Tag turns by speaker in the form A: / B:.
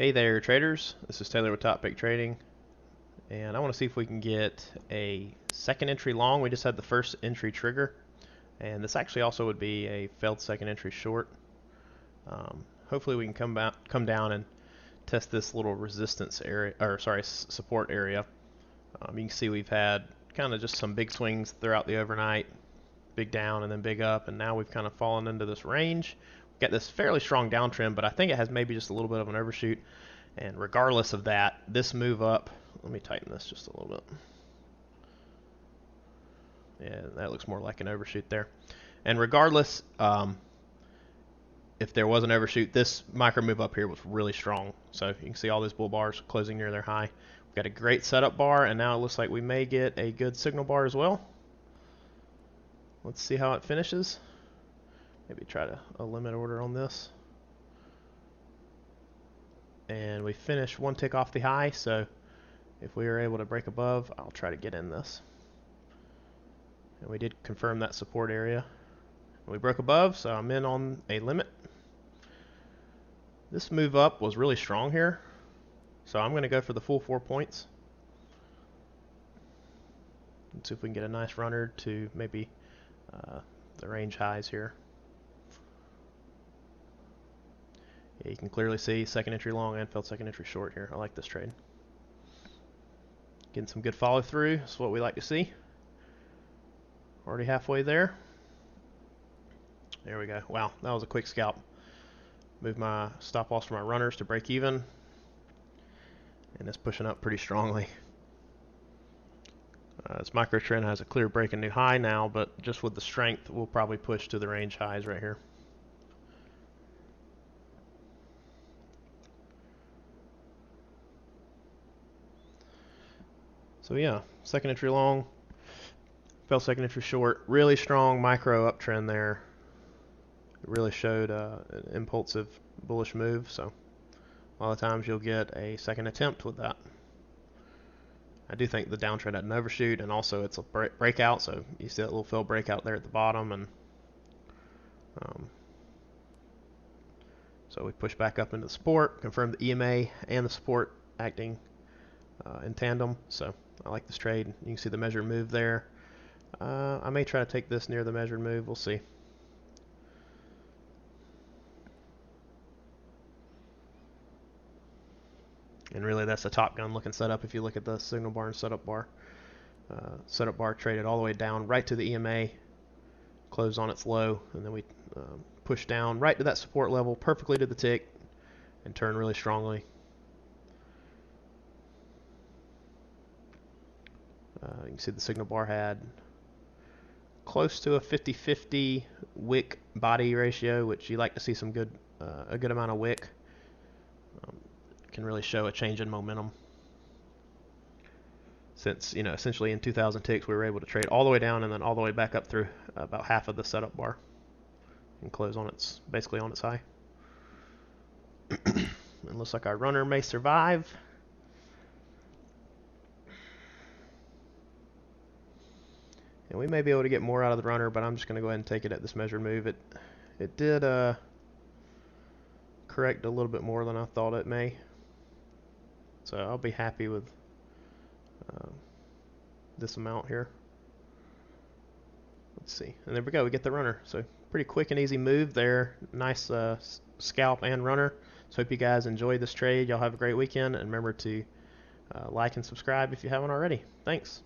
A: Hey there traders, this is Taylor with Top Pick Trading, and I want to see if we can get a second entry long. We just had the first entry trigger, and this actually also would be a failed second entry short. Hopefully we can come down and test this little resistance area, or sorry, support area. You can see we've had kind of just some big swings throughout the overnight, big down and then big up, and now we've kind of fallen into this range. We've got this fairly strong downtrend, but I think it has maybe just a little bit of an overshoot. And regardless of that, this move up, let me tighten this just a little bit. Yeah, that looks more like an overshoot there. And regardless, if there was an overshoot, this micro move up here was really strong. So you can see all those bull bars closing near their high. We've got a great setup bar, and now it looks like we may get a good signal bar as well. Let's see how it finishes. Maybe try a limit order on this. And we finished one tick off the high, so if we are able to break above, I'll try to get in this. And we did confirm that support area. We broke above, so I'm in on a limit. This move up was really strong here, so I'm going to go for the full 4 points. Let's see if we can get a nice runner to maybe the range highs here. Yeah, you can clearly see second entry long and failed second entry short here. I like this trade. Getting some good follow through. That's what we like to see. Already halfway there. There we go. Wow, that was a quick scalp. Move my stop loss for my runners to break even. And it's pushing up pretty strongly. This micro trend has a clear break and new high now, but just with the strength, we'll probably push to the range highs right here. So yeah, second entry long, fell second entry short, really strong micro uptrend there. It really showed an impulsive bullish move, so a lot of times you'll get a second attempt with that. I do think the downtrend had an overshoot, and also it's a breakout, so you see that little failed breakout there at the bottom, and so we push back up into the support, confirm the EMA and the support acting in tandem, so I like this trade. You can see the measured move there. I may try to take this near the measured move. We'll see. And really, that's a Top Gun looking setup. If you look at the signal bar and setup bar traded all the way down right to the EMA, closed on its low, and then we push down right to that support level, perfectly to the tick, and turn really strongly. You can see the signal bar had close to a 50-50 wick body ratio, which you like to see some good, a good amount of wick. Can really show a change in momentum. Since, you know, essentially in 2,000 ticks we were able to trade all the way down and then all the way back up through about half of the setup bar and close on its, basically on its high. It looks like our runner may survive. And we may be able to get more out of the runner, but I'm just going to go ahead and take it at this measured move. It did correct a little bit more than I thought it may. So I'll be happy with this amount here. Let's see. And there we go. We get the runner. So pretty quick and easy move there. Nice scalp and runner. So hope you guys enjoyed this trade. Y'all have a great weekend. And remember to like and subscribe if you haven't already. Thanks.